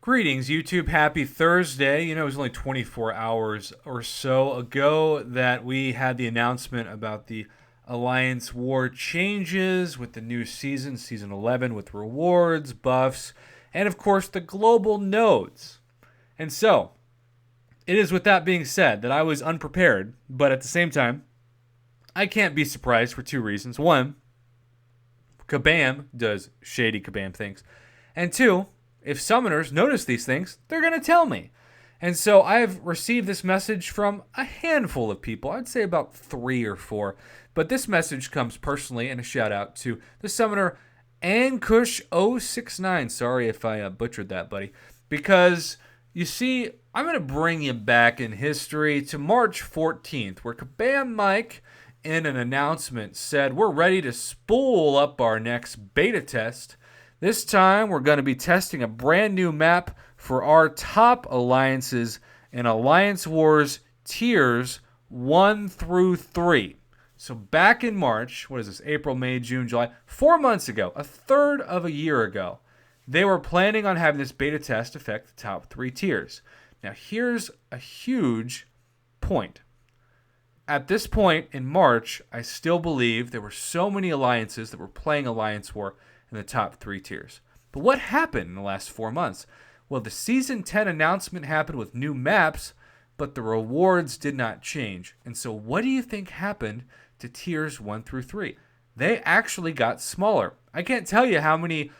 Greetings, YouTube. Happy Thursday. You know, it was only 24 hours or so ago that we had the announcement about the Alliance War changes with the new season, Season 11, with rewards, buffs, and of course the global nodes. And so, it is with that being said that I was unprepared, but at the same time, I can't be surprised for two reasons. One, Kabam does shady Kabam things. And two, if summoners notice these things, they're going to tell me. And so I've received this message from a handful of people. I'd say about 3 or 4. But this message comes personally, and a shout out to the summoner Ankush069. Sorry if I butchered that, buddy. Because, you see, I'm going to bring you back in history to March 14th, where Kabam Mike, in an announcement, said we're ready to spool up our next beta test. This time, we're going to be testing a brand new map for our top alliances in Alliance Wars tiers 1 through 3. So back in March, what is this, April, May, June, July, 4 months ago, a third of a year ago, they were planning on having this beta test affect the top 3 tiers. Now, here's a huge point. At this point in March, I still believe there were so many alliances that were playing Alliance War in the top 3 tiers. But what happened in the last 4 months? Well, the Season 10 announcement happened with new maps, but the rewards did not change. And so what do you think happened to tiers 1 through 3? They actually got smaller. I can't tell you how many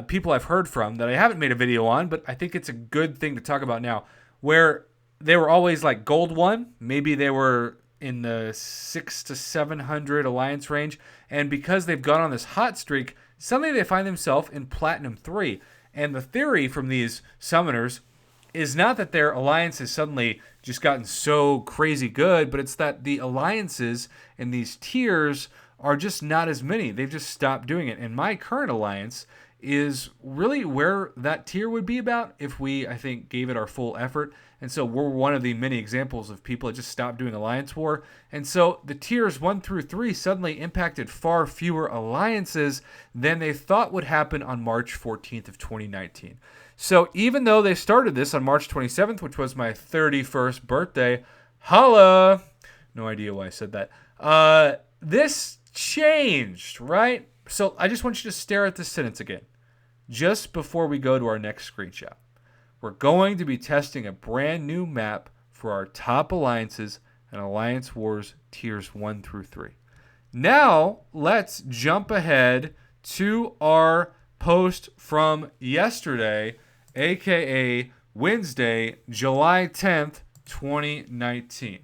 people I've heard from that I haven't made a video on, but I think it's a good thing to talk about now, where they were always like Gold 1. Maybe they were in the 600 to 700 alliance range. And because they've gone on this hot streak, suddenly they find themselves in Platinum 3. And the theory from these summoners is not that their alliance has suddenly just gotten so crazy good, but it's that the alliances in these tiers are just not as many. They've just stopped doing it. And my current alliance is really where that tier would be about if we, I think, gave it our full effort. And so we're one of the many examples of people that just stopped doing Alliance War. And so the tiers 1 through 3 suddenly impacted far fewer alliances than they thought would happen on March 14th of 2019. So even though they started this on March 27th, which was my 31st birthday, holla! No idea why I said that. This changed, right? So I just want you to stare at this sentence again, just before we go to our next screenshot. We're going to be testing a brand new map for our top alliances and Alliance Wars tiers 1 through 3. Now, let's jump ahead to our post from yesterday, aka Wednesday, July 10th, 2019.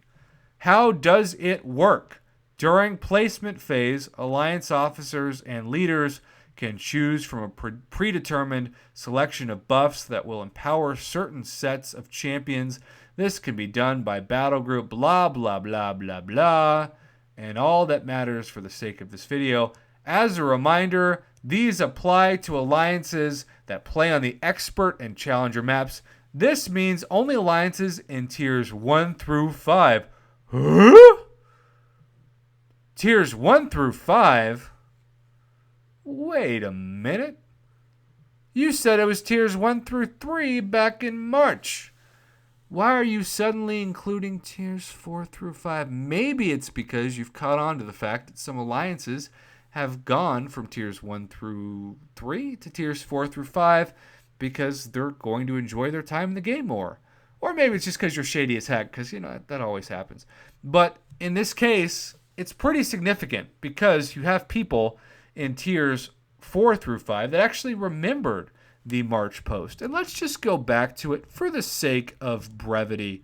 How does it work? During placement phase, Alliance officers and leaders can choose from a predetermined selection of buffs that will empower certain sets of champions. This can be done by battle group, blah, blah, blah, blah, blah. And all that matters for the sake of this video. As a reminder, these apply to alliances that play on the expert and challenger maps. This means only alliances in tiers 1 through 5. Huh? Tiers 1 through 5? Wait a minute. You said it was tiers 1 through 3 back in March. Why are you suddenly including tiers 4 through 5? Maybe it's because you've caught on to the fact that some alliances have gone from tiers 1 through 3 to tiers 4 through 5 because they're going to enjoy their time in the game more. Or maybe it's just because you're shady as heck, because, you know, that always happens. But in this case, it's pretty significant because you have people in tiers 4 through 5 that actually remembered the March post. And let's just go back to it for the sake of brevity.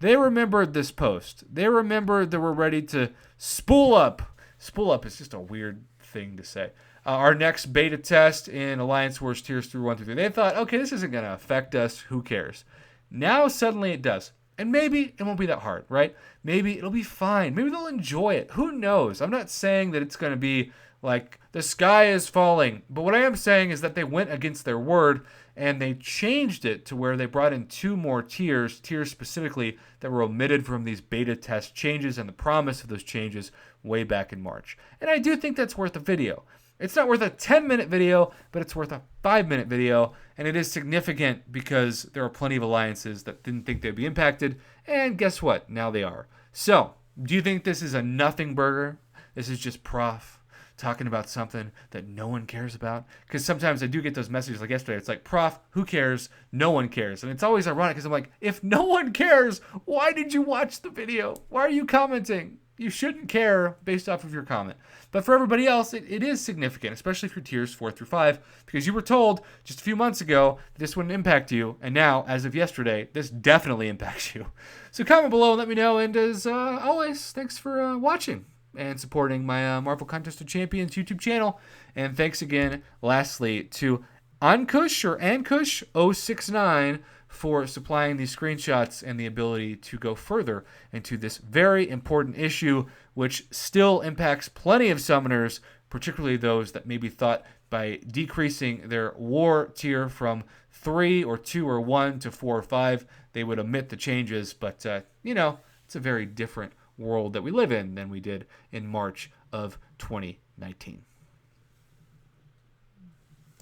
They remembered this post. They remembered that we're ready to spool up. Spool up is just a weird thing to say. Our next beta test in Alliance Wars tiers through 1 through 3. They thought, okay, this isn't going to affect us. Who cares? Now suddenly it does. And maybe it won't be that hard, right? Maybe it'll be fine. Maybe they'll enjoy it. Who knows? I'm not saying that it's going to be like the sky is falling. But what I am saying is that they went against their word and they changed it to where they brought in 2 more tiers specifically that were omitted from these beta test changes and the promise of those changes way back in March. And I do think that's worth a video It's not worth a 10-minute video, but it's worth a 5-minute video. And it is significant because there are plenty of alliances that didn't think they'd be impacted. And guess what? Now they are. So, do you think this is a nothing burger? This is just Prof talking about something that no one cares about? Because sometimes I do get those messages like yesterday. It's like, Prof, who cares? No one cares. And it's always ironic because I'm like, if no one cares, why did you watch the video? Why are you commenting? You shouldn't care based off of your comment. But for everybody else, it is significant, especially if you're tiers 4 through 5, because you were told just a few months ago that this wouldn't impact you, and now, as of yesterday, this definitely impacts you. So comment below and let me know, and as always, thanks for watching and supporting my Marvel Contest of Champions YouTube channel. And thanks again, lastly, to Ankush or Ankush069 for supplying these screenshots and the ability to go further into this very important issue, which still impacts plenty of summoners, particularly those that maybe thought by decreasing their war tier from 3 or 2 or 1 to 4 or 5, they would omit the changes. But, it's a very different world that we live in than we did in March of 2019.